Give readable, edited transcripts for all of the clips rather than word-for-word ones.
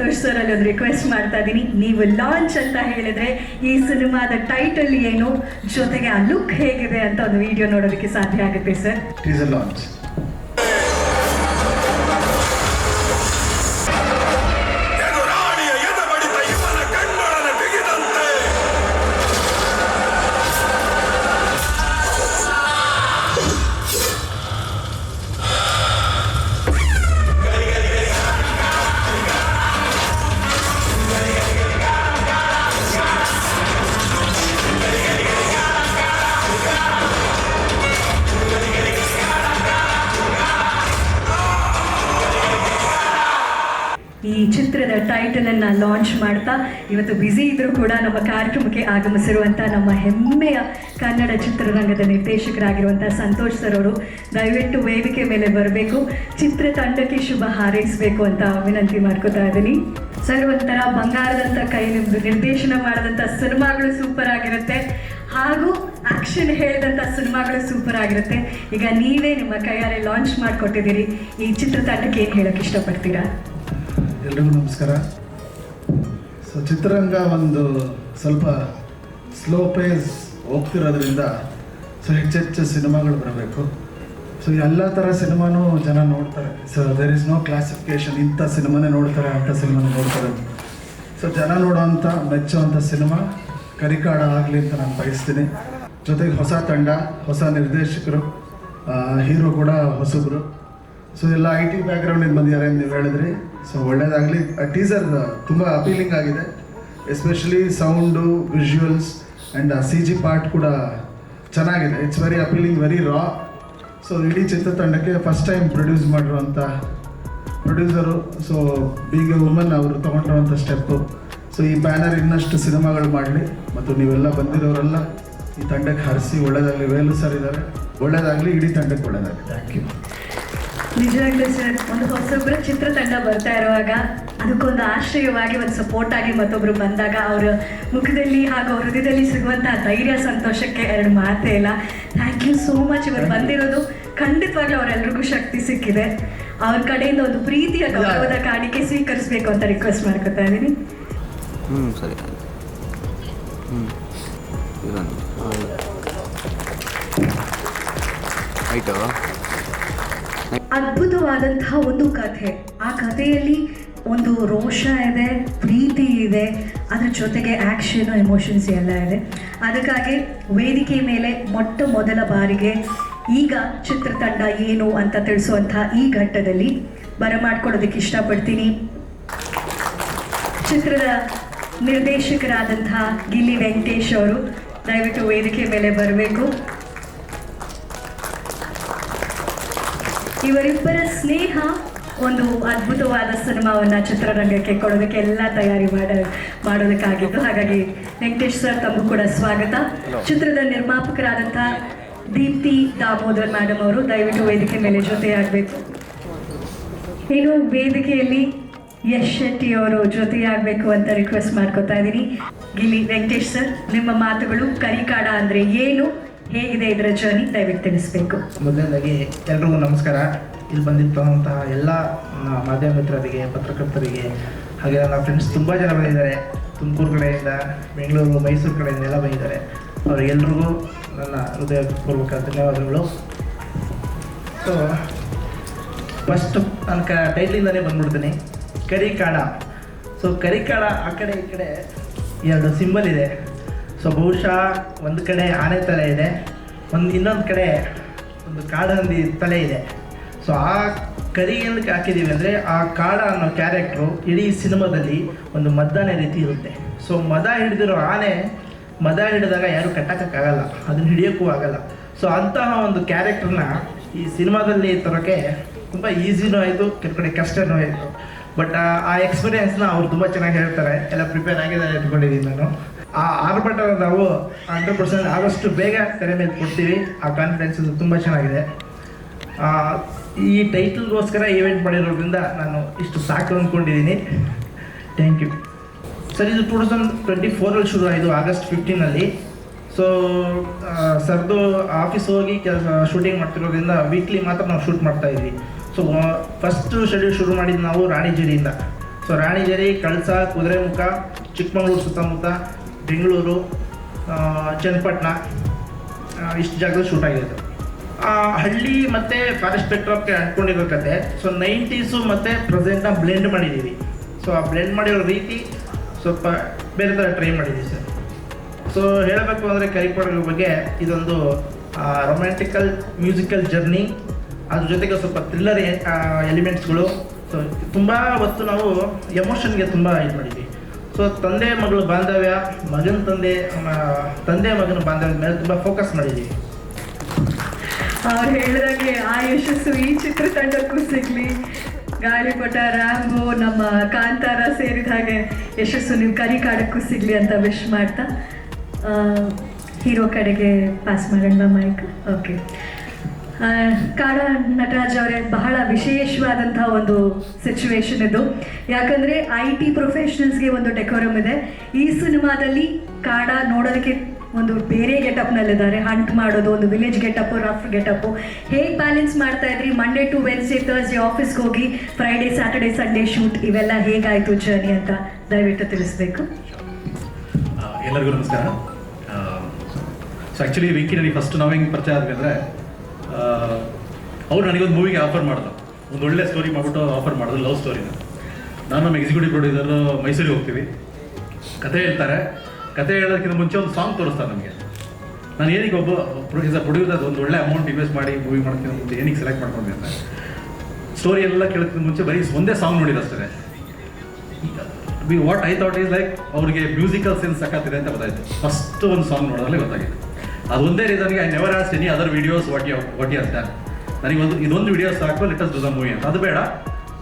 Tanush sir ಅಲ್ಲಿ ಒಂದು request ಮಾಡ್ತಾ ಇದ್ದೀನಿ, ನೀವು ಲಾಂಚ್ ಅಂತ ಹೇಳಿದ್ರೆ ಈ ಸಿನಿಮಾದ ಟೈಟಲ್ ಏನು, ಜೊತೆಗೆ ಆ ಲುಕ್ ಹೇಗಿದೆ ಅಂತ ಒಂದು ವಿಡಿಯೋ ನೋಡೋದಕ್ಕೆ ಸಾಧ್ಯ ಆಗುತ್ತೆ ಸರ್. Teaser launch. ಈ ಚಿತ್ರದ ಟೈಟಲ್ ಅನ್ನ ಲಾಂಚ್ ಮಾಡ್ತಾ ಇವತ್ತು ಬ್ಯುಸಿ ಇದ್ರೂ ಕೂಡ ನಮ್ಮ ಕಾರ್ಯಕ್ರಮಕ್ಕೆ ಆಗಮಿಸಿರುವಂಥ ನಮ್ಮ ಹೆಮ್ಮೆಯ ಕನ್ನಡ ಚಿತ್ರರಂಗದ ನಿರ್ದೇಶಕರಾಗಿರುವಂಥ ಸಂತೋಷ್ ಸರ್ ಅವರು ದಯವಿಟ್ಟು ವೇದಿಕೆ ಮೇಲೆ ಬರಬೇಕು, ಚಿತ್ರತಂಡಕ್ಕೆ ಶುಭ ಹಾರೈಸಬೇಕು ಅಂತ ವಿನಂತಿ ಮಾಡ್ಕೋತಾ ಇದ್ದೀನಿ. ಸರ್, ಒಂಥರ ಬಂಗಾರದಂಥ ಕೈ ನಿಮ್ದು, ನಿರ್ದೇಶನ ಮಾಡಿದಂಥ ಸಿನಿಮಾಗಳು ಸೂಪರ್ ಆಗಿರುತ್ತೆ, ಹಾಗೂ ಆಕ್ಷನ್ ಹೇಳಿದಂಥ ಸಿನಿಮಾಗಳು ಸೂಪರ್ ಆಗಿರುತ್ತೆ. ಈಗ ನೀವೇ ನಿಮ್ಮ ಕೈಯಾರೆ ಲಾಂಚ್ ಮಾಡಿಕೊಟ್ಟಿದ್ದೀರಿ, ಈ ಚಿತ್ರತಂಡಕ್ಕೆ ಏನು ಹೇಳೋಕ್ಕೆ ಇಷ್ಟಪಡ್ತೀರಾ? ಎಲ್ರಿಗೂ ನಮಸ್ಕಾರ. ಸೊ ಚಿತ್ರರಂಗ ಒಂದು ಸ್ವಲ್ಪ ಸ್ಲೋ ಪೇಸ್ ಹೋಗ್ತಿರೋದ್ರಿಂದ ಸೊ ಹೆಚ್ಚೆಚ್ಚು ಸಿನಿಮಾಗಳು ಬರಬೇಕು. ಸೊ ಎಲ್ಲ ಥರ ಸಿನಿಮಾನೂ ಜನ ನೋಡ್ತಾರೆ. So there is no classification, ಇಂಥ ಸಿನಿಮಾನೇ ನೋಡ್ತಾರೆ, ಅಂಥ ಸಿನಿಮಾನೇ ನೋಡ್ತಾರೆ. ಸೊ ಜನ ನೋಡೋವಂಥ ಮೆಚ್ಚುವಂಥ ಸಿನಿಮಾ ಕರಿಕಾಡ ಆಗಲಿ ಅಂತ ನಾನು ಬಯಸ್ತೀನಿ. ಜೊತೆಗೆ ಹೊಸ ತಂಡ, ಹೊಸ ನಿರ್ದೇಶಕರು, ಹೀರೋ ಕೂಡ ಹೊಸಬ್ರು. ಸೊ ಎಲ್ಲ IT ಬ್ಯಾಕ್ಗ್ರೌಂಡಿಂದ ಬಂದಿದ್ದಾರೆ ಅಂತ ನೀವು ಹೇಳಿದ್ರಿ. ಸೊ ಒಳ್ಳೇದಾಗಲಿ. ಟೀಸರ್ ತುಂಬ ಅಪೀಲಿಂಗ್ ಆಗಿದೆ, especially sound, visuals and CG part ಕೂಡ ಚೆನ್ನಾಗಿದೆ. It's very appealing, very raw. So ಇಡೀ ಚಿತ್ರತಂಡಕ್ಕೆ ಫಸ್ಟ್ ಟೈಮ್ ಪ್ರೊಡ್ಯೂಸ್ ಮಾಡಿರುವಂಥ producer, so being a woman ಅವರು ತೊಗೊಂಡಿರುವಂಥ ಸ್ಟೆಪ್ಪು. ಸೊ ಈ ಬ್ಯಾನರ್ ಇನ್ನಷ್ಟು ಸಿನಿಮಾಗಳು ಮಾಡಲಿ, ಮತ್ತು ನೀವೆಲ್ಲ ಬಂದಿರೋರೆಲ್ಲ ಈ ತಂಡಕ್ಕೆ ಹರಿಸಿ ಒಳ್ಳೇದಾಗಲಿ. ವೇಲು ಸರ್ ಇದ್ದಾರೆ, ಒಳ್ಳೇದಾಗಲಿ, ಇಡೀ ತಂಡಕ್ಕೆ ಒಳ್ಳೇದಾಗಲಿ. Thank you. ನಿಜವಾಗ್ಲೂ ಸರ್, ಒಂದು ಹೊಸೊಬ್ಬರ ಚಿತ್ರತಂಡ ಬರ್ತಾ ಇರುವಾಗ ಅದಕ್ಕೊಂದು ಆಶ್ರಯವಾಗಿ, ಒಂದು ಸಪೋರ್ಟ್ ಆಗಿ ಮತ್ತೊಬ್ಬರು ಬಂದಾಗ ಅವರ ಮುಖದಲ್ಲಿ ಹಾಗೂ ಅವ್ರ ಹೃದಯದಲ್ಲಿ ಸಿಗುವಂಥ ಧೈರ್ಯ, ಸಂತೋಷಕ್ಕೆ ಎರಡು ಮಾತೇ ಇಲ್ಲ. Thank you so much. ಇವರು ಬಂದಿರೋದು ಖಂಡಿತವಾಗ್ಲೂ ಅವರೆಲ್ರಿಗೂ ಶಕ್ತಿ ಸಿಕ್ಕಿದೆ. ಅವ್ರ ಕಡೆಯಿಂದ ಒಂದು ಪ್ರೀತಿಯ ಗೌರವದ ಕಾಣಿಕೆ ಸ್ವೀಕರಿಸಬೇಕು ಅಂತ ರಿಕ್ವೆಸ್ಟ್ ಮಾಡ್ಕೊತಾ ಇದ್ದೀನಿ. ಸರಿ. ಆಯ್ತು. ಅದ್ಭುತವಾದಂತಹ ಒಂದು ಕಥೆ. ಆ ಕಥೆಯಲ್ಲಿ ಒಂದು ರೋಷ ಇದೆ, ಪ್ರೀತಿ ಇದೆ, ಅದ್ರ ಜೊತೆಗೆ ಆ್ಯಕ್ಷನು, ಎಮೋಷನ್ಸ್ ಎಲ್ಲ ಇದೆ. ಅದಕ್ಕಾಗಿ ವೇದಿಕೆ ಮೇಲೆ ಮೊಟ್ಟ ಮೊದಲ ಬಾರಿಗೆ ಈಗ ಚಿತ್ರತಂಡ ಏನು ಅಂತ ತಿಳಿಸುವಂಥ ಈ ಘಟ್ಟದಲ್ಲಿ ಬರಮಾಡ್ಕೊಳ್ಳೋದಕ್ಕೆ ಇಷ್ಟಪಡ್ತೀನಿ. ಚಿತ್ರದ ನಿರ್ದೇಶಕರಾದಂಥ ಗಿಲ್ಲಿ ವೆಂಕಟೇಶ್ ಅವರು ದಯವಿಟ್ಟು ವೇದಿಕೆ ಮೇಲೆ ಬರಬೇಕು. ಇವರಿಬ್ಬರ ಸ್ನೇಹ ಒಂದು ಅದ್ಭುತವಾದ ಸಿನಿಮಾವನ್ನು ಚಿತ್ರರಂಗಕ್ಕೆ ಕೊಡೋದಕ್ಕೆ ಎಲ್ಲ ತಯಾರಿ ಮಾಡೋದಕ್ಕಾಗಿತ್ತು. ಹಾಗಾಗಿ ವೆಂಕಟೇಶ್ ಸರ್, ತಮಗೂ ಕೂಡ ಸ್ವಾಗತ. ಚಿತ್ರದ ನಿರ್ಮಾಪಕರಾದಂಥ ದೀಪ್ತಿ ದಾಮೋದರ್ ಮೇಡಮ್ ಅವರು ದಯವಿಟ್ಟು ವೇದಿಕೆ ಮೇಲೆ ಜೊತೆಯಾಗಬೇಕು. ಇನ್ನು ವೇದಿಕೆಯಲ್ಲಿ ಯಶ್ ಶೆಟ್ಟಿ ಅವರು ಜೊತೆಯಾಗಬೇಕು ಅಂತ ರಿಕ್ವೆಸ್ಟ್ ಮಾಡ್ಕೊತಾ ಇದ್ದೀನಿ. ಗಿಲ್ಲಿ ವೆಂಕಟೇಶ್ ಸರ್, ನಿಮ್ಮ ಮಾತುಗಳು, ಕರಿಕಾಡ ಅಂದರೆ ಏನು, ಹೇಗಿದೆ ಇದರ ಜರ್ನಿ, ದಯವಿಟ್ಟು ತಿಳಿಸ್ಬೇಕು. ಮೊದಲನೇದಾಗಿ ಎಲ್ರಿಗೂ ನಮಸ್ಕಾರ. ಇಲ್ಲಿ ಬಂದಿರ್ತಂತಹ ಎಲ್ಲ ಮಾಧ್ಯಮ ಮಿತ್ರರಿಗೆ, ಪತ್ರಕರ್ತರಿಗೆ, ಹಾಗೆ ನನ್ನ ಫ್ರೆಂಡ್ಸ್ ತುಂಬ ಜನ ಬಂದಿದ್ದಾರೆ. ತುಮಕೂರು ಕಡೆಯಿಂದ, ಬೆಂಗಳೂರು, ಮೈಸೂರು ಕಡೆಯಿಂದ ಎಲ್ಲ ಬಂದಿದ್ದಾರೆ. ಅವರಿಗೆಲ್ರಿಗೂ ನನ್ನ ಹೃದಯಪೂರ್ವಕ ಧನ್ಯವಾದಗಳು. ಸೊ ಫಸ್ಟ್ ನಾನು ಟೈಟ್ಲಿಂದಲೇ ಬಂದ್ಬಿಡ್ತೀನಿ, ಕರಿಕಾಡ. ಸೊ ಕರಿಕಾಡ, ಆ ಕಡೆ ಈ ಕಡೆ ಎರಡು ಸಿಂಬಲ್ ಇದೆ. ಸೊ ಬಹುಶಃ ಒಂದು ಕಡೆ ಆನೆ ತಲೆ ಇದೆ, ಇನ್ನೊಂದು ಕಡೆ ಒಂದು ಕಾಡಹಂದಿ ತಲೆ ಇದೆ. ಸೊ ಆ ಕರಿ ಏನಕ್ಕೆ ಹಾಕಿದ್ದೀವಿ ಅಂದರೆ, ಆ ಕಾಡ ಅನ್ನೋ ಕ್ಯಾರೆಕ್ಟ್ರು ಇಡೀ ಸಿನಿಮಾದಲ್ಲಿ ಒಂದು ಮದ್ದಾನೆ ರೀತಿ ಇರುತ್ತೆ. ಸೊ ಮದ ಹಿಡಿದಿರೋ ಆನೆ ಮದ ಹಿಡಿದಾಗ ಯಾರು ಕಟ್ಟಕ್ಕಾಗಲ್ಲ, ಅದನ್ನು ಹಿಡಿಯೋಕ್ಕೂ ಆಗಲ್ಲ. ಸೊ ಅಂತಹ ಒಂದು ಕ್ಯಾರೆಕ್ಟ್ರನ್ನ ಈ ಸಿನಿಮಾದಲ್ಲಿ ತರೋಕ್ಕೆ ತುಂಬ ಈಸಿನೂ ಆಯಿತು, ಕೆಲವು ಕಡೆ ಕಷ್ಟನೂ ಆಯಿತು. ಬಟ್ ಆ ಎಕ್ಸ್ಪೀರಿಯೆನ್ಸ್ನ ಅವ್ರು ತುಂಬ ಚೆನ್ನಾಗಿ ಹೇಳ್ತಾರೆ, ಎಲ್ಲ ಪ್ರಿಪೇರ್ ಆಗಿದ್ದಾರೆ ಇಟ್ಕೊಂಡಿದ್ದೀನಿ ನಾನು. ಆ ಆರ್ಭಟ ನಾವು 100% ಆದಷ್ಟು ಬೇಗ ತೆರೆ ಮೇಲೆ ಕೊಡ್ತೀವಿ. ಆ ಕಾನ್ಫಿಡೆನ್ಸ್ ತುಂಬ ಚೆನ್ನಾಗಿದೆ. ಈ ಟೈಟಲ್ಗೋಸ್ಕರ ಈವೆಂಟ್ ಮಾಡಿರೋದ್ರಿಂದ ನಾನು ಇಷ್ಟು ಸಾಕು ಅಂದ್ಕೊಂಡಿದ್ದೀನಿ. Thank you sir. ಇದು 2024 ಶುರು ಆಯಿತು, August 15. ಸೊ ಸರ್ದು ಆಫೀಸ್ ಹೋಗಿ ಕೆಲಸ ಶೂಟಿಂಗ್ ಮಾಡ್ತಿರೋದ್ರಿಂದ ವೀಕ್ಲಿ ಮಾತ್ರ ನಾವು ಶೂಟ್ ಮಾಡ್ತಾಯಿದ್ವಿ. ಸೊ ಫಸ್ಟ್ ಶೆಡ್ಯೂಲ್ ಶುರು ಮಾಡಿದ್ದು ನಾವು ರಾಣಿಜೇರಿಯಿಂದ. ಸೊ ರಾಣಿಜರಿ, ಕಳಸ, ಕುದುರೆಮುಖ, ಚಿಕ್ಕಮಗಳೂರು ಸುತ್ತಮುತ್ತ, ಬೆಂಗಳೂರು, ಚನ್ನಪಟ್ಟಣ, ಇಷ್ಟು ಜಾಗದಲ್ಲಿ ಶೂಟ್ ಆಗಿದೆ. ಹಳ್ಳಿ ಮತ್ತು ಫಾರೆಸ್ಟ್ ಬೆಕ್ಟ್ರಾಪ್ಗೆ ಅಂಟ್ಕೊಂಡಿರೋ ಕತೆ. ಸೊ 90s ಮತ್ತು ಪ್ರೆಸೆಂಟ್ನ ಬ್ಲೆಂಡ್ ಮಾಡಿದ್ದೀವಿ. ಸೊ ಆ ಬ್ಲೆಂಡ್ ಮಾಡಿರೋ ರೀತಿ ಸ್ವಲ್ಪ ಬೇರೆ ಥರ ಟ್ರೈ ಮಾಡಿದ್ದೀವಿ ಸರ್. ಸೊ ಹೇಳಬೇಕು ಅಂದರೆ ಕರಿಕೋಡಗಳ ಬಗ್ಗೆ ಇದೊಂದು ರೊಮ್ಯಾಂಟಿಕಲ್ ಮ್ಯೂಸಿಕಲ್ ಜರ್ನಿ, ಅದ್ರ ಜೊತೆಗೆ ಸ್ವಲ್ಪ ಥ್ರಿಲ್ಲರ್ ಎಲಿಮೆಂಟ್ಸ್ಗಳು. ಸೊ ತುಂಬ ಹೊತ್ತು ನಾವು ಎಮೋಷನ್ಗೆ ತುಂಬ ಇದು ಮಾಡಿದ್ವಿ. ಸೊ ತಂದೆ ಮಗಳು ಬಾಂಧವ್ಯ, ತಂದೆ ಮಗನ ಬಾಂಧವ್ಯದ ಮೇಲೆ ತುಂಬ ಫೋಕಸ್ ಮಾಡಿದ್ದೀವಿ. ಅವ್ರು ಹೇಳಿದಾಗೆ ಆ ಯಶಸ್ಸು ಈ ಚಿತ್ರತಂಡಕ್ಕೂ ಸಿಗಲಿ. ಗಾಳಿಪಟ, ರ್ಯಾಂಬೋ, ನಮ್ಮ ಕಾಂತಾರ ಸೇರಿದ ಹಾಗೆ ಯಶಸ್ಸು ನೀವು ಕರಿಕಾಡಕ್ಕೂ ಸಿಗಲಿ ಅಂತ ವಿಶ್ ಮಾಡ್ತಾ ಹೀರೋ ಕಡೆಗೆ ಪಾಸ್ ಮಾಡೋಣ ಮೈಕ್. ಓಕೆ, ಕಾಡ ನಟರಾಜ್ ಅವರೇ, ಬಹಳ ವಿಶೇಷವಾದಂಥ ಒಂದು ಸಿಚುವೇಶನ್ ಇದು. ಯಾಕಂದರೆ IT ಪ್ರೊಫೆಷನಲ್ಸ್ಗೆ ಒಂದು ಡೆಕೋರಮ್ ಇದೆ. ಈ ಸಿನಿಮಾದಲ್ಲಿ ಕಾಡ ನೋಡೋದಕ್ಕೆ ಒಂದು ಬೇರೆ ಗೆಟಪ್ನಲ್ಲಿದ್ದಾರೆ. ಹಂಟ್ ಮಾಡೋದು, ಒಂದು ವಿಲೇಜ್ ಗೆಟಪ್ಪು, ರಫ್ ಗೆಟಪ್ಪು. ಹೇಗೆ ಬ್ಯಾಲೆನ್ಸ್ ಮಾಡ್ತಾ ಇದ್ರಿ? ಮಂಡೇ ಟು ವೆನ್ಸ್ಡೇ, ಥರ್ಸ್ಡೇ ಆಫೀಸ್ಗೆ ಹೋಗಿ ಫ್ರೈಡೇ, ಸ್ಯಾಟರ್ಡೇ, ಸಂಡೇ ಶೂಟ್, ಇವೆಲ್ಲ ಹೇಗಾಯಿತು ಜರ್ನಿ ಅಂತ ದಯವಿಟ್ಟು ತಿಳಿಸ್ಬೇಕು. ಎಲ್ಲರಿಗೂ ನಮಸ್ಕಾರ. ಸೊ ಆ್ಯಕ್ಚುಲಿ ವೆಂಕಿ ನನಗೆ ಫಸ್ಟ್ ನಾವು ಹೆಂಗೆ ಪರಿಚಯ ಆದ್ವಿ ಅಂದರೆ, ಅವ್ರು ನನಗೊಂದು ಮೂವಿಗೆ ಆಫರ್ ಮಾಡಿದ್ರು. ಒಂದು ಒಳ್ಳೆ ಸ್ಟೋರಿ ಮಾಡಿಬಿಟ್ಟು ಆಫರ್ ಮಾಡಿದ್ರು, ಲವ್ ಸ್ಟೋರಿನ. ನಾನು ನಮ್ಮ ಎಕ್ಸಿಕ್ಯೂಟಿವ್ ಪ್ರೊಡ್ಯೂಸರು ಮೈಸೂರಿಗೆ ಹೋಗ್ತೀವಿ, ಕತೆ ಹೇಳ್ತಾರೆ. ಕತೆ ಹೇಳೋದಕ್ಕಿಂತ ಮುಂಚೆ ಒಂದು ಸಾಂಗ್ ತೋರಿಸ್ತಾರೆ ನಮಗೆ. ನಾನು ಏನಕ್ಕೆ ಒಬ್ಬ ಪ್ರೊಡ್ಯೂಸರ್ ಒಂದು ಒಳ್ಳೆ ಅಮೌಂಟ್ ಇನ್ವೆಸ್ಟ್ ಮಾಡಿ ಮೂವಿ ಮಾಡ್ತೀನಿ ಅಂತ ಏನಕ್ಕೆ ಸೆಲೆಕ್ಟ್ ಮಾಡ್ಕೊಂಡೆ ಅಂದರೆ, ಸ್ಟೋರಿ ಎಲ್ಲ ಕೇಳೋದಕ್ಕಿಂತ ಮುಂಚೆ ಬರೀ ಒಂದೇ ಸಾಂಗ್ ನೋಡಿರಷ್ಟೇ. What I thought is like ಅವ್ರಿಗೆ ಮ್ಯೂಸಿಕಲ್ ಸೆನ್ಸ್ ಸಾಕಾಗ್ತಿದೆ ಅಂತ ಗೊತ್ತಾಯಿತು. ಫಸ್ಟ್ ಒಂದು ಸಾಂಗ್ ನೋಡೋದ್ರಲ್ಲಿ ಗೊತ್ತಾಗಿತ್ತು. ಅದು ಒಂದೇ ರೀಸನ್ಗೆ I never asked any other videos what you has done. ನನಗೆ ಇದೊಂದು ವಿಡಿಯೋ ಸಾಕು, let us do the movie ಅಂತ. ಅದು ಬೇಡ,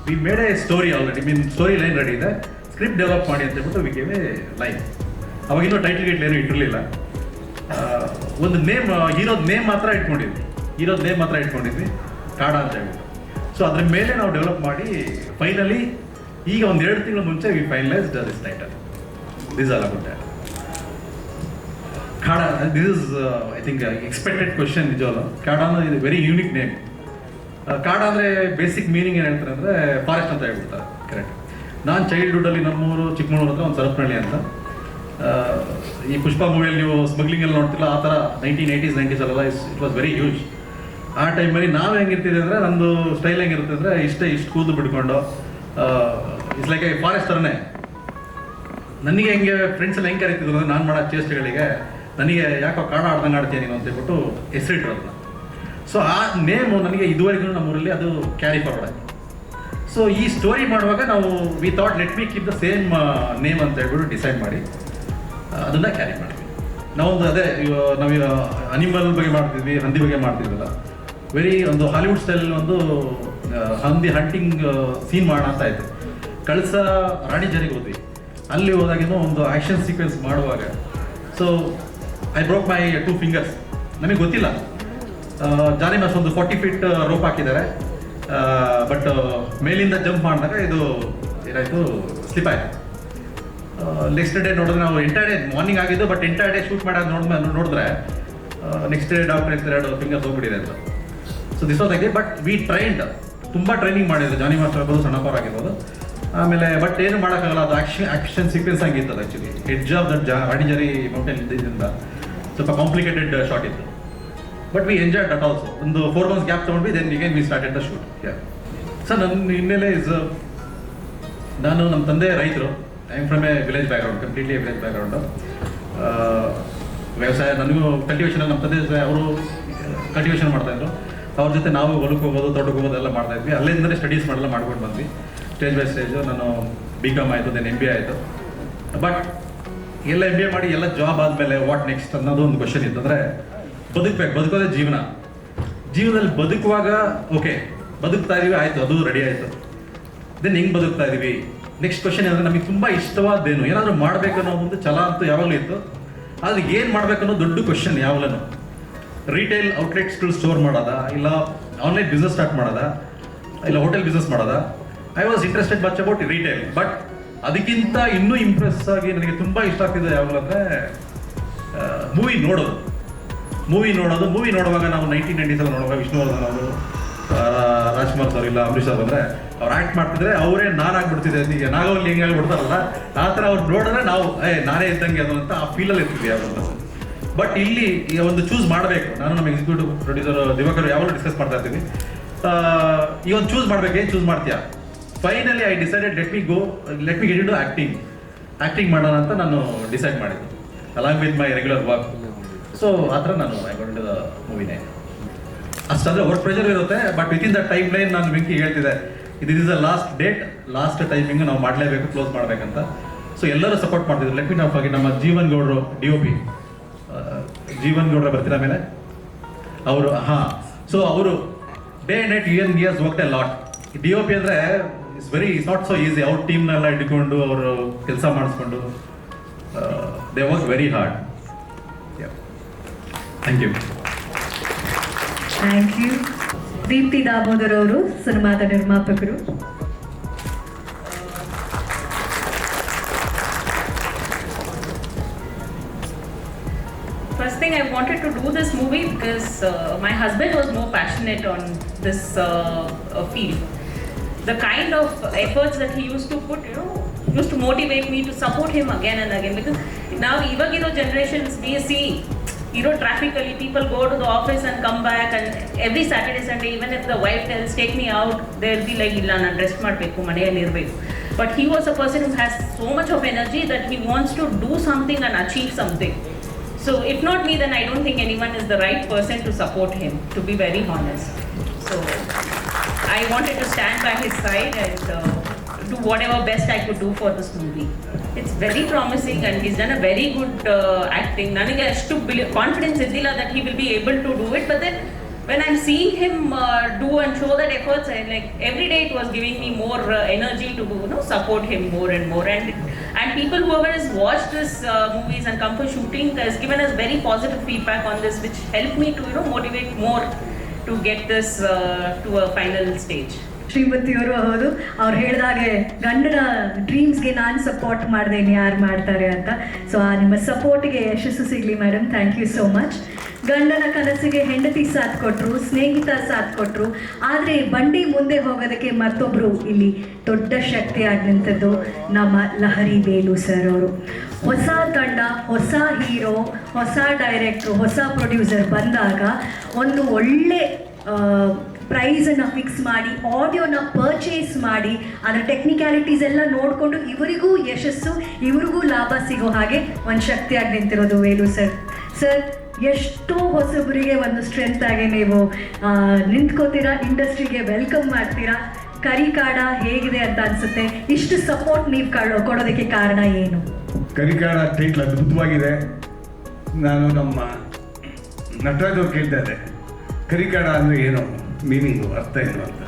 we made a story already, story line ready ಇದೆ, ಸ್ಕ್ರಿಪ್ಟ್ ಡೆವಲಪ್ ಮಾಡಿ ಅಂತ ಹೇಳ್ಬಿಟ್ಟು ವಿ ಗೇವ್ ಎ ಲೈನ್. ಅವಾಗ ಇನ್ನೂ ಟೈಟಲ್ ಗೇಟ್ ಏನು ಇಟ್ಟಿರಲಿಲ್ಲ. ಒಂದು ಹೀರೋದ ನೇಮ್ ಮಾತ್ರ ಇಟ್ಕೊಂಡಿದ್ವಿ, ಕಾಡ ಅಂತ ಹೇಳ್ಬಿಟ್ಟು. ಸೊ ಅದ್ರ ಮೇಲೆ ನಾವು ಡೆವಲಪ್ ಮಾಡಿ ಫೈನಲಿ ಈಗ ಒಂದು 2 ತಿಂಗಳ ಮುಂಚೆ we finalised this title. This all about that. Kaada, this is I think expected question. ನಿಜವಲ್ಲ, ಕಾಡ ಅನ್ನೋದು ಇದು ವೆರಿ ಯೂನಿಕ್ ನೇಮ್. ಕಾಡ ಅಂದರೆ ಬೇಸಿಕ್ ಮೀನಿಂಗ್ ಏನು ಹೇಳ್ತಾರೆ ಅಂದರೆ ಫಾರೆಸ್ಟ್ ಅಂತ ಹೇಳ್ಬಿಡ್ತಾರೆ. ಕರೆಕ್ಟ್. ನಾನು ಚೈಲ್ಡ್ಹುಡ್ಡಲ್ಲಿ ನಮ್ಮೂರು ಚಿಕ್ಕಮಗಳೂರು ಹತ್ರ ಒಂದು ಸರಪನಹಳ್ಳಿ ಅಂತ. ಈ ಪುಷ್ಪ ಮೂವಿಯಲ್ಲಿ ನೀವು ಸ್ಮಗ್ಲಿಂಗ್ ಎಲ್ಲ ನೋಡ್ತಿಲ್ಲ, ಆ ಥರ 1980s 90s ಅಲ್ಲೆಲ್ಲ ಇಟ್ ವಾಸ್ ವೆರಿ ಹ್ಯೂಜ್. ಆ ಟೈಮಲ್ಲಿ ನಾವು ಹೆಂಗಿರ್ತಿದ್ವಿ ಅಂದರೆ, ನಂದು ಸ್ಟೈಲ್ ಹೆಂಗಿರುತ್ತೆ ಅಂದರೆ, ಇಷ್ಟು ಕೂದಲು ಬಿಟ್ಕೊಂಡು ಇಟ್ಸ್ ಲೈಕ್ ಎ ಫಾರೆಸ್ಟ್ ಥರನೇ. ನನಗೆ ಹೆಂಗೆ ಫ್ರೆಂಡ್ಸ್ ಎಲ್ಲ ಹೆಂಗೆ ಕರೀತಿದ್ರು ಅಂದರೆ, ನಾನು ಮಾಡೋ ಚೇಷ್ಟೆಗಳಿಗೆ ನನಗೆ ಯಾಕೋ ಕಾಡ ಆಡ್ದಂಗೆ ಆಡ್ತೀನಿ ನೀನು ಅಂತ ಹೇಳ್ಬಿಟ್ಟು ಹೆಸರಿಟ್ರು ಅದನ್ನ. ಸೊ ಆ ನೇಮು ನನಗೆ ಇದುವರೆಗೂ ನಮ್ಮೂರಲ್ಲಿ ಅದು ಕ್ಯಾರಿ ಫಾರ್ವರ್ಡ್ ಆಗಿ. ಸೊ ಈ ಸ್ಟೋರಿ ಮಾಡುವಾಗ ನಾವು we thought let me keep the same name ಅಂತ ಹೇಳ್ಬಿಟ್ಟು ಡಿಸೈಡ್ ಮಾಡಿ ಅದನ್ನು ಕ್ಯಾರಿ ಮಾಡಿದ್ವಿ. ನಾವೊಂದು ನಾವು ಅನಿಮಲ್ ಬಗ್ಗೆ ಮಾಡ್ತಿದ್ವಿ, ಹಂದಿ ಬಗ್ಗೆ ಮಾಡ್ತಿದ್ವಲ್ಲ, ವೆರಿ ಒಂದು ಹಾಲಿವುಡ್ ಸ್ಟೈಲ್ ಒಂದು ಹಂದಿ ಹಂಟಿಂಗ್ ಸೀನ್ ಮಾಡೋಣ ಅಂತ ಇತ್ತು. ಕಳಸ ರಾಣಿಜರಿಗೆ ಹೋದ್ವಿ. ಅಲ್ಲಿ ಹೋದಾಗೇನೋ ಒಂದು ಆ್ಯಕ್ಷನ್ ಸೀಕ್ವೆನ್ಸ್ ಮಾಡುವಾಗ so I broke my 2 fingers. ನಮಗೆ ಗೊತ್ತಿಲ್ಲ, ಜಾನಿ ಮಾಸ್ ಒಂದು 40 ಫೀಟ್ ರೋಪ್ ಹಾಕಿದ್ದಾರೆ, ಬಟ್ ಮೇಲಿಂದ ಜಂಪ್ ಮಾಡಿದಾಗ ಇದು ಏನಾಯಿತು, ಸ್ಲಿಪ್ ಆಯಿತು. ನೆಕ್ಸ್ಟ್ ಡೇ ನೋಡಿದ್ರೆ ನಾವು ಎಂಟೈರ್ ಡೇ ಮಾರ್ನಿಂಗ್ ಆಗಿದ್ದು, ಬಟ್ ಎಂಟೈರ್ ಡೇ ಶೂಟ್ ಮಾಡೋದು ನೋಡಿದ್ರೆ ನೆಕ್ಸ್ಟ್ ಡೇ ಡಾಕ್ಟರ್ ಇರ್ತಾರೆ 2 ಫಿಂಗರ್ಸ್ ಹೋಗ್ಬಿಟ್ಟಿದೆ ಅಂತ. So this was like, but we trained, ತುಂಬ ಟ್ರೈನಿಂಗ್ ಮಾಡಿದ್ರು. ಜಾನಿ ಮಾಸ್ಟರ್ ಆಗ್ಬೋದು, ಸಣ್ಣಪ್ಪವ್ರು ಆಗಿರ್ಬೋದು. ಆಮೇಲೆ ಬಟ್ ಏನು ಮಾಡೋಕ್ಕಾಗಲ್ಲ, ಅದು ಆ್ಯಕ್ಷನ್ ಸೀಕ್ವೆನ್ಸ್ ಆಗಿರ್ತದೆ. Actually edge of that Ranijhari mountain ಇದ್ದಿಂದ ಸ್ವಲ್ಪ ಕಾಂಪ್ಲಿಕೇಟೆಡ್ ಶಾಟ್ ಇತ್ತು. But we enjoyed that also. ಒಂದು 4 months ಗ್ಯಾಪ್ ತೊಗೊಂಡ್ವಿ, then again we started the shoot. Sir, ನನ್ನ ಹಿನ್ನೆಲೆ ನಾನು ನಮ್ಮ ತಂದೆ ರೈತರು. I am from a village background, completely village background. ವ್ಯವಸಾಯ ನನಗೂ ಕಲ್ಟಿವೇಷನ್, ನಮ್ಮ ತಂದೆ ಅವರು ಕಲ್ಟಿವೇಷನ್ ಮಾಡ್ತಾಯಿದ್ರು. ಅವ್ರ ಜೊತೆ ನಾವು ಹೊಲಕ್ಕೆ ಹೋಗೋದು, ತೋಟಕ್ಕೆ ಹೋಗೋದು ಎಲ್ಲ ಮಾಡ್ತಾಯಿದ್ವಿ. ಅಲ್ಲಿಂದಲೇ ಸ್ಟಡೀಸ್ ಮಾಡಲ್ಲ ಮಾಡ್ಕೊಂಡು ಬಂದ್ವಿ, ಸ್ಟೇಜ್ ಬೈ ಸ್ಟೇಜು. ನಾನು BCom ಆಯಿತು, ದೆನ್ MBA ಆಯಿತು. ಬಟ್ ಎಲ್ಲ MBA ಮಾಡಿ ಎಲ್ಲ ಜಾಬ್ ಆದಮೇಲೆ ವಾಟ್ ನೆಕ್ಸ್ಟ್ ಅನ್ನೋದು ಒಂದು ಕ್ವಶನ್ ಇತ್ತು. ಅಂದರೆ ಬದುಕೋದೇ ಜೀವನದಲ್ಲಿ ಬದುಕುವಾಗ ಓಕೆ ಬದುಕ್ತಾ ಇದೀವಿ, ಆಯಿತು, ಅದು ರೆಡಿ ಆಯಿತು. ದೆನ್ ಹೆಂಗೆ ಬದುಕ್ತಾ ಇದೀವಿ, ನೆಕ್ಸ್ಟ್ ಕ್ವಶನ್ ಏನಂದರೆ, ನಮಗೆ ತುಂಬ ಇಷ್ಟವಾದ್ದೇನು, ಏನಾದರೂ ಮಾಡಬೇಕು ಅನ್ನೋ ಒಂದು ಛಲ ಅಂತೂ ಯಾವಾಗಲೂ ಇತ್ತು. ಆದರೆ ಏನು ಮಾಡಬೇಕು ಅನ್ನೋ ದೊಡ್ಡ ಕ್ವಶನ್ ಯಾವಾಗಲೂ. ರಿಟೇಲ್ ಔಟ್ಲೆಟ್ಸ್ಗಳು ಸ್ಟೋರ್ ಮಾಡೋದಾ, ಇಲ್ಲ ಆನ್ಲೈನ್ ಬಿಸ್ನೆಸ್ ಸ್ಟಾರ್ಟ್ ಮಾಡೋದಾ, ಇಲ್ಲ ಹೋಟೆಲ್ ಬಿಸ್ನೆಸ್ ಮಾಡೋದಾ. I was interested much about retail. But ಅದಕ್ಕಿಂತ ಇನ್ನೂ ಇಂಪ್ರೆಸ್ ಆಗಿ ನನಗೆ ತುಂಬ ಇಷ್ಟ ಆಗ್ತಿದೆ ಯಾವಾಗಲೂ ಅಂದರೆ ಮೂವಿ ನೋಡೋದು. ಮೂವಿ ನೋಡುವಾಗ ನಾವು 1990s ನೋಡುವಾಗ ವಿಷ್ಣುವರ್ಧನ್ ಅವರು, ರಾಜ್ಕುಮಾರ್ ಸರ್ ಇಲ್ಲ ಅಂಬರೀಷ್ ಸರ್ ಬಂದರೆ ಅವ್ರು ಆ್ಯಕ್ಟ್ ಮಾಡ್ತಿದ್ರೆ ಅವರೇ ನಾನಾಗ್ಬಿಡ್ತಿದ್ದೆ. ಈಗ ನಾಗವಲ್ಲಿ ಹೆಂಗೆ ಆಗ್ಬಿಡ್ತಾರಲ್ಲ ಆ ಥರ ಅವ್ರು ನೋಡಿದ್ರೆ ನಾವು ನಾನೇ ಇದ್ದಂಗೆ ಅದು ಅಂತ ಆ ಫೀಲಲ್ಲಿ ಇರ್ತೀವಿ ಯಾವುದು. ಬಟ್ ಇಲ್ಲಿ ಈಗ ಒಂದು ಚೂಸ್ ಮಾಡಬೇಕು. ನಾನು ನಮ್ಮ ಎಕ್ಸಿಕ್ಯೂಟಿವ್ ಪ್ರೊಡ್ಯೂಸರ್ ದಿವಾಕರ್ ಯಾವಾಗಲೂ ಡಿಸ್ಕಸ್ ಮಾಡ್ತಾ ಇರ್ತೀನಿ. ಈ ಒಂದು ಚೂಸ್ ಮಾಡಬೇಕು, ಏನು ಚೂಸ್ ಮಾಡ್ತೀಯಾ? Finally I decided let me get into acting ಮಾಡೋಣ ಅಂತ ನಾನು ಡಿಸೈಡ್ ಮಾಡಿದ್ದು along with my regular work. So ಆ ಥರ ನಾನು ಐ ಗಾಟ್ ದ ಮೂವಿನೇ. ಅಷ್ಟಂದರೆ ವರ್ಕ್ ಪ್ರೆಷರ್ ಇರುತ್ತೆ, but within the timeline ನಾನು ಬೆಂಕಿ ಹೇಳ್ತಿದ್ದೆ ಇದು is the last date, last timing ನಾವು ಮಾಡಲೇಬೇಕು, ಕ್ಲೋಸ್ ಮಾಡಬೇಕಂತ. ಸೊ ಎಲ್ಲರೂ ಸಪೋರ್ಟ್ ಮಾಡ್ತಿದ್ರು. ಲೆಟ್ ಮಿ ನಾಟ್ ಫರ್ಗೆಟ್ ನಮ್ಮ ಜೀವನ್ ಗೌಡ್ರು DOP ಜೀವನ್ ಗೌಡ್ರ ಬರ್ತೀರ ಮೇಲೆ ಅವರು ಸೊ ಅವರು day and night years work a lot. DOP ಅಂದರೆ ಇಟ್ಸ್ ನಾಟ್ ಸೊ ಈಸಿ. ಅವ್ರ ಟೀಮ್ನೆಲ್ಲ ಇಟ್ಕೊಂಡು ಅವರು ಕೆಲಸ ಮಾಡಿಸ್ಕೊಂಡು they work very hard. Thank you. Thank you. Deepti Damodar ಅವರು ಸಿನಿಮಾದ ನಿರ್ಮಾಪಕರು. First thing, I wanted to do this movie because my husband was more passionate on this field. The kind of efforts that he used to put, used to motivate me to support him again and again. Because now, even generations, we see, traffically people go to the office and come back, and every Saturday, Sunday, even if the wife tells, take me out, they'll be like, illa nan rest madbeku, maneyalli irbeku. But he was a person who has so much of energy that he wants to do something and achieve something. So if not me, then I don't think anyone is the right person to support him, to be very honest. So I wanted to stand by his side and do whatever best I could do for this movie. It's very promising and he's done a very good acting. Nanage ashtu confidence idilla that he will be able to do it, but then when I'm seeing him do and show that efforts, and like every day it was giving me more energy to support him more and more. And people whoever has watched this movies and come for shooting has given us very positive feedback on this, which helped me to motivate more to get this to a final stage. ಶ್ರೀಮತಿಯವರು ಹೌದು, ಅವ್ರು ಹೇಳಿದಾಗೆ ಗಂಡನ ಡ್ರೀಮ್ಸ್ಗೆ ನಾನು support ಮಾಡಿದೆ, ಯಾರು ಮಾಡ್ತಾರೆ ಅಂತ. So ಆ ನಿಮ್ಮ ಸಪೋರ್ಟಿಗೆ ಯಶಸ್ಸು ಸಿಗಲಿ madam. Thank you so much. ಗಂಡನ ಕನಸಿಗೆ ಹೆಂಡತಿ ಸಾಥ್ ಕೊಟ್ಟರು, ಸ್ನೇಹಿತ ಸಾಥ್ ಕೊಟ್ಟರು, ಆದರೆ ಬಂಡಿ ಮುಂದೆ ಹೋಗೋದಕ್ಕೆ ಮತ್ತೊಬ್ಬರು ಇಲ್ಲಿ ದೊಡ್ಡ ಶಕ್ತಿಯಾಗಿ ನಿಂತದ್ದು ನಮ್ಮ ಲಹರಿ ವೇಲು ಸರ್ ಅವರು. ಹೊಸ ತಂಡ, ಹೊಸ ಹೀರೋ, ಹೊಸ ಡೈರೆಕ್ಟ್ರು, ಹೊಸ ಪ್ರೊಡ್ಯೂಸರ್ ಬಂದಾಗ ಒಂದು ಒಳ್ಳೆ ಪ್ರೈಸನ್ನು ಫಿಕ್ಸ್ ಮಾಡಿ, ಆಡಿಯೋನ ಪರ್ಚೇಸ್ ಮಾಡಿ, ಅದರ ಟೆಕ್ನಿಕ್ಯಾಲಿಟೀಸ್ ಎಲ್ಲ ನೋಡಿಕೊಂಡು ಇವರಿಗೂ ಯಶಸ್ಸು, ಇವರಿಗೂ ಲಾಭ ಸಿಗೋ ಹಾಗೆ ಒಂದು ಶಕ್ತಿಯಾಗಿ ನಿಂತಿರೋದು ವೇಲು ಸರ್. ಸರ್, ಎಷ್ಟೋ ಹೊಸಬರಿಗೆ ಒಂದು ಸ್ಟ್ರೆಂತ್ ಆಗಿ ನೀವು ನಿಂತ್ಕೋತೀರಾ, ಇಂಡಸ್ಟ್ರಿಗೆ ವೆಲ್ಕಮ್ ಮಾಡ್ತೀರಾ. ಕರಿಕಾಡ ಹೇಗಿದೆ ಅಂತ ಅನಿಸುತ್ತೆ. ಇಷ್ಟು ಸಪೋರ್ಟ್ ನೀವು ಕೊಡೋದಕ್ಕೆ ಕಾರಣ ಏನು? ಕರಿಕಾಡ ಟೈಟ್ಲ್ ಅದ್ಭುತವಾಗಿದೆ. ನಾನು ನಮ್ಮ ನಟರಾಜ್ ಅವ್ರು ಕೇಳ್ತಾ ಇದ್ದೆ, ಕರಿಕಾಡ ಅಂದರೆ ಏನು, ಮೀನಿಂಗು, ಅರ್ಥ ಏನು ಅಂತ.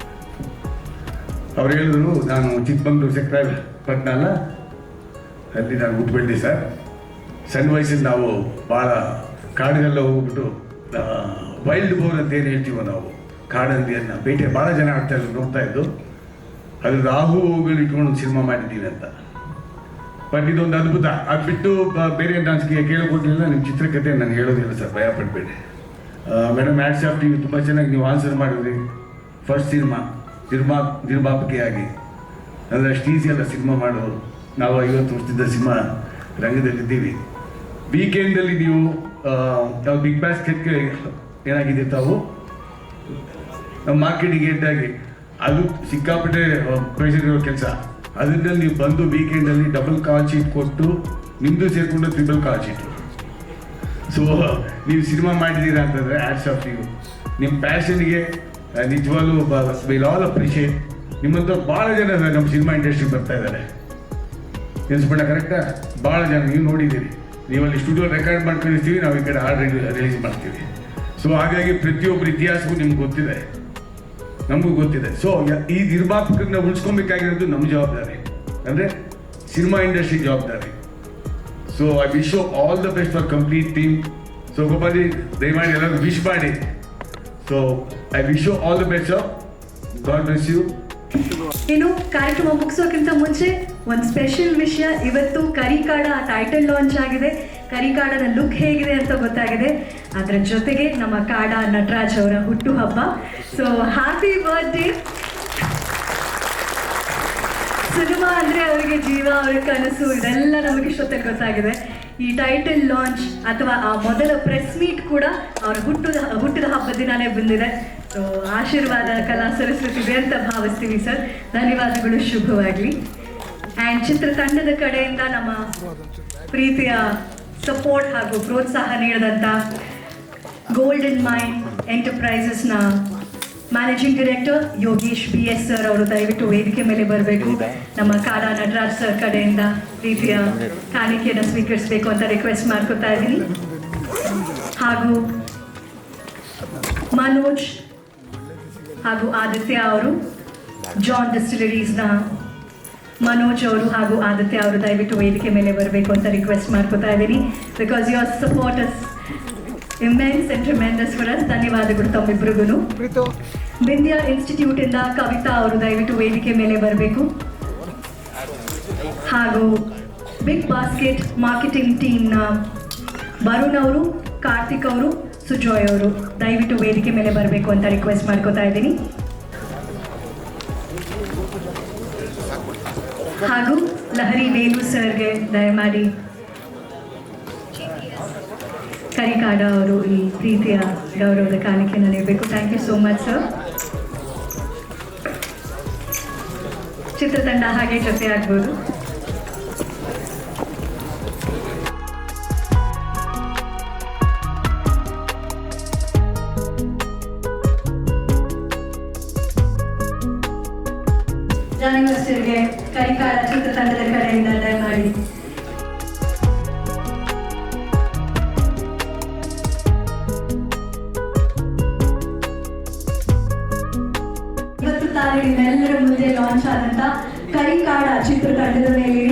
ಅವ್ರು ಹೇಳಿದ್ರು, ನಾನು ಚಿಕ್ಕಮಂಗ್ಳೂರು ಸೆಕ್ಟರ್ ಪಟ್ನಲ್ಲ, ಅಲ್ಲಿ ನಾನು ಹುಟ್ಟು ಬೆಳೆದೆ ಸರ್. ಸಣ್ಣ ವಯಸ್ಸಲ್ಲಿ ನಾವು ಭಾಳ ಕಾಡಿಗೆಲ್ಲ ಹೋಗ್ಬಿಟ್ಟು ವೈಲ್ಡ್ ಬೋರ್ ಅಂತ ಏನು ಹೇಳ್ತೀವೋ ನಾವು, ಕಾಡಂದಿಯನ್ನು ಬೇಟೆ ಭಾಳ ಜನ ಆಡ್ತಾ ಇದ್ರು, ನೋಡ್ತಾ ಇದ್ದು. ಅದು ರಾಹುಗಳು ಇಟ್ಕೊಂಡು ಸಿನಿಮಾ ಮಾಡಿದ್ದೀನಿ ಅಂತ. ಬಟ್ ಇದೊಂದು ಅದ್ಭುತ. ಅದು ಬಿಟ್ಟು ಬೇರೆ ಡಾನ್ಸ್ಗೆ ಕೇಳಿಕೊಟ್ಟಿಲ್ಲ. ನಿಮ್ಮ ಚಿತ್ರಕಥೆ ನಾನು ಹೇಳೋದಿಲ್ಲ ಸರ್, ಭಯ ಪಡಬೇಡಿ ಮೇಡಮ್. ಹ್ಯಾಟ್ಸ್ ಆಫ್ ಟಿವಿ, ತುಂಬ ಚೆನ್ನಾಗಿ ನೀವು ಆನ್ಸರ್ ಮಾಡಿದ್ರಿ. ಫಸ್ಟ್ ಸಿನಿಮಾ ನಿರ್ಮಾಪಕಿಯಾಗಿ ಅಂದರೆ ಅಷ್ಟು ಈಸಿ ಅಲ್ಲ ಸಿನಿಮಾ ಮಾಡೋದು. ನಾವು 50 ವರ್ಷದಿಂದ ಸಿನಿಮಾ ರಂಗದಲ್ಲಿದ್ದೀವಿ. ವೀಕೆಂಡಲ್ಲಿ ನೀವು ಬಿಗ್ ಬಾಸ್ಕೆಟ್ಗೆ ಏನಾಗಿದೆ ತಾವು ನಮ್ಮ ಮಾರ್ಕೆಟಿಂಗ್ ಹೆಡ್ಡಾಗಿ, ಅದು ಸಿಕ್ಕಾಪಟ್ಟೆ ಪ್ರೆಷರ್ ಇರೋ ಕೆಲಸ. ಅದರಿಂದ ನೀವು ಬಂದು ವೀಕೆಂಡಲ್ಲಿ ಡಬಲ್ ಕಾಲ್ ಶೀಟ್ ಕೊಟ್ಟು ನಿಮ್ಮದು ಸೇರಿಕೊಂಡು 3 ಕಾಲ್ ಶೀಟು. ಸೊ ನೀವು ಸಿನಿಮಾ ಮಾಡಿದ್ದೀರಾ ಅಂತಂದರೆ ಹ್ಯಾಟ್ಸ್ ಆಫ್ ಯು. ನಿಮ್ಮ ಪ್ಯಾಷನ್ಗೆ ನಿಜವಾಗ್ಲೂ ವಿಲ್ ಆಲ್ ಅಪ್ರಿಷಿಯೇಟ್. ನಿಮ್ಮಂಥ ಭಾಳ ಜನ ನಮ್ಮ ಸಿನಿಮಾ ಇಂಡಸ್ಟ್ರಿಗೆ ಬರ್ತಾ ಇದ್ದಾರೆ. ಎನ್ಸ್ಬಿಡ ಕರೆಕ್ಟಾ? ಭಾಳ ಜನ ನೀವು ನೋಡಿದ್ದೀರಿ. ನೀವಲ್ಲಿ ಸ್ಟುಡಿಯೋ ರೆಕಾರ್ಡ್ ಮಾಡ್ಕೊಂಡಿರ್ತೀವಿ, ನಾವು ಈ ಕಡೆ ಹಾಡು ರಿಲೀಸ್ ಮಾಡ್ತೀವಿ. ಸೊ ಹಾಗಾಗಿ ಪ್ರತಿಯೊಬ್ಬರ ಇತಿಹಾಸವೂ ನಿಮ್ಗೆ ಗೊತ್ತಿದೆ, ನಮಗೂ ಗೊತ್ತಿದೆ. ಸೊ ಈ ನಿರ್ಮಾಪಕರನ್ನ ಉಳಿಸ್ಕೊಬೇಕಾಗಿರೋದು ನಮ್ಮ ಜವಾಬ್ದಾರಿ, ಅಂದರೆ ಸಿನಿಮಾ ಇಂಡಸ್ಟ್ರಿ ಜವಾಬ್ದಾರಿ. So I wish you all the best for complete team. So Gopali, ದಯಮಾಡಿ ಎಲ್ಲರೂ ವಿಶ್ ಮಾಡಿ. So I wish you all the best sir. God bless you. ಇನ್ನು ಕಾರ್ಯಕ್ರಮ ಮುಗಿಸೋಕ್ಕಿಂತ ಮುಂಚೆ ಒಂದು ಸ್ಪೆಷಲ್ ವಿಷಯ. ಇವತ್ತು ಕರಿಕಾಡ ಟೈಟಲ್ ಲಾಂಚ್ ಆಗಿದೆ. ಕರಿಕಾಡನ ಲುಕ್ ಹೇಗಿದೆ ಅಂತ ಗೊತ್ತಾಗಿದೆ. ಅದರ ಜೊತೆಗೆ ನಮ್ಮ ಕಾಡ ನಟರಾಜ್ ಅವರ ಹುಟ್ಟುಹಬ್ಬ. So happy birthday. ಸಿನಿಮಾ ಅಂದರೆ ಅವರಿಗೆ ಜೀವ, ಅವರ ಕನಸು, ಇದೆಲ್ಲ ನಮಗೆ ಇಷ್ಟೊತ್ತಿಗೆ ಗೊತ್ತಾಗಿದೆ. ಈ ಟೈಟಲ್ ಲಾಂಚ್ ಅಥವಾ ಆ ಮೊದಲ ಪ್ರೆಸ್ ಮೀಟ್ ಕೂಡ ಅವರ ಹುಟ್ಟಿದ ಹಬ್ಬದ ದಿನಾನೇ ಬಂದಿದೆ. ಸೊ ಆಶೀರ್ವಾದ ಕಲಾ ಸರಸ್ವತಿದೆ ಅಂತ ಭಾವಿಸ್ತೀವಿ ಸರ್. ಧನ್ಯವಾದಗಳು, ಶುಭವಾಗಲಿ. ಆ್ಯಂಡ್ ಚಿತ್ರತಂಡದ ಕಡೆಯಿಂದ ನಮ್ಮ ಪ್ರೀತಿಯ ಸಪೋರ್ಟ್ ಹಾಗೂ ಪ್ರೋತ್ಸಾಹ ನೀಡಿದಂಥ ಗೋಲ್ಡನ್ ಮೈನ್ ಎಂಟರ್ಪ್ರೈಸಸ್ನ managing director Yogesh BS sir ಅವರು ದಯವಿಟ್ಟು ವೇದಿಕೆ ಮೇಲೆ ಬರಬೇಕು. ನಮ್ಮ ಕಾಡ ನಟರಾಜ್ ಸರ್ ಕಡೆಯಿಂದ ಪ್ರೀತಿಯ ಕಾಣಿಕೆಯನ್ನು ಸ್ವೀಕರಿಸಬೇಕು ಅಂತ ರಿಕ್ವೆಸ್ಟ್ ಮಾಡ್ಕೊತಾ ಇದ್ದೀನಿ. ಹಾಗೂ ಮನೋಜ್ ಹಾಗೂ ಆದಿತ್ಯ ಅವರು, ಜಾನ್ ಡಿಸ್ಟಿಲರೀಸ್ನ ಮನೋಜ್ ಅವರು ಹಾಗೂ ಆದಿತ್ಯ ಅವರು ದಯವಿಟ್ಟು ವೇದಿಕೆ ಮೇಲೆ ಬರಬೇಕು ಅಂತ ರಿಕ್ವೆಸ್ಟ್ ಮಾಡ್ಕೊತಾ ಇದ್ದೀನಿ. Because your support is immense and tremendous for us. ಧನ್ಯವಾದಗಳು ತಮ್ಮಿಬ್ಬರಿಗೂ. ವಿಂಧ್ಯ ಇನ್ಸ್ಟಿಟ್ಯೂಟಿಂದ ಕವಿತಾ ಅವರು ದಯವಿಟ್ಟು ವೇದಿಕೆ ಮೇಲೆ ಬರಬೇಕು. ಹಾಗೂ ಬಿಗ್ ಬಾಸ್ಕೆಟ್ ಮಾರ್ಕೆಟಿಂಗ್ ಟೀಮ್ನ ವರುಣ್ ಅವರು, ಕಾರ್ತಿಕ್ ಅವರು, ಸುಜಾಯ್ ಅವರು ದಯವಿಟ್ಟು ವೇದಿಕೆ ಮೇಲೆ ಬರಬೇಕು ಅಂತ ರಿಕ್ವೆಸ್ಟ್ ಮಾಡ್ಕೊತಾ ಇದ್ದೀನಿ. ಹಾಗೂ ಲಹರಿ ವೇಲು ಸರ್ಗೆ ದಯಮಾಡಿ ಕರಿಕಾಡ ಅವರು ಈ ಪ್ರೀತಿಯ ಗೌರವದ ಕಾಣಿಕೆಯನ್ನು ನೀಡಬೇಕು. Thank you so much sir. ಚಿತ್ರತಂಡ ಹಾಗೆ ಜೊತೆ ಆಗ್ಬೋದು. ಜಾನಿವರ್ಸರಿಗೆ ಕರಿಕಾಡ ಚಿತ್ರತಂಡದ ಕಡೆಯಿಂದ ದಯಮಾಡಿ ನಿಮ್ಮೆಲ್ಲರ ಮುಂದೆ ಲಾಂಚ್ ಆದಂತ ಕರಿಕಾಡ ಚಿತ್ರತಂಡದ ಮೇಲೆ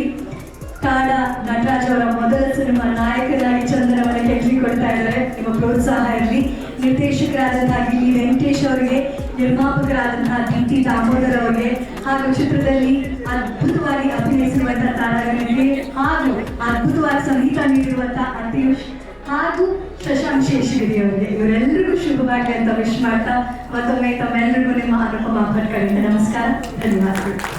ಕಾಡ ನಟರಾಜ್ ಅವರ ಮೊದಲ ಸಿನಿಮಾ ನಾಯಕರಾಗಿ ಚಂದನವನ್ನ ಹೆಜ್ಜೆ ಕೊಡ್ತಾ ಇದ್ದಾರೆ. ನಿಮ್ಮ ಪ್ರೋತ್ಸಾಹ ಇರಲಿ. ನಿರ್ದೇಶಕರಾದಂತಹ ಗಿಲ್ಲಿ ವೆಂಕಟೇಶ್ ಅವರಿಗೆ, ನಿರ್ಮಾಪಕರಾದಂತಹ DT ದಾಮೋದರ್ ಅವರಿಗೆ, ಹಾಗೂ ಚಿತ್ರದಲ್ಲಿ ಅದ್ಭುತವಾಗಿ ಅಭಿನಯಿಸಿರುವಂತಹ ತಾರಾಗಣರಿಗೆ ಹಾಗೂ ಅದ್ಭುತವಾದ ಸಂಗೀತ ನೀಡಿರುವಂತಹ ಅತೀಶ್ ಹಾಗೂ ಶಶಾಂಕ್ ಶೇಷಗಿರಿ ಅವರಿಗೆ, ಇವರೆಲ್ಲರಿಗೂ ಶುಭವಾಗಲಿ ಅಂತ ವಿಶ್ ಮಾಡ್ತಾ ಮತ್ತೊಮ್ಮೆ ತಮ್ಮೆಲ್ಲರಿಗೂ ನಿಮ್ಮ ಅನುಪಮ ಭಟ್ ಕಡೆಯಿಂದ ನಮಸ್ಕಾರ, ಧನ್ಯವಾದಗಳು.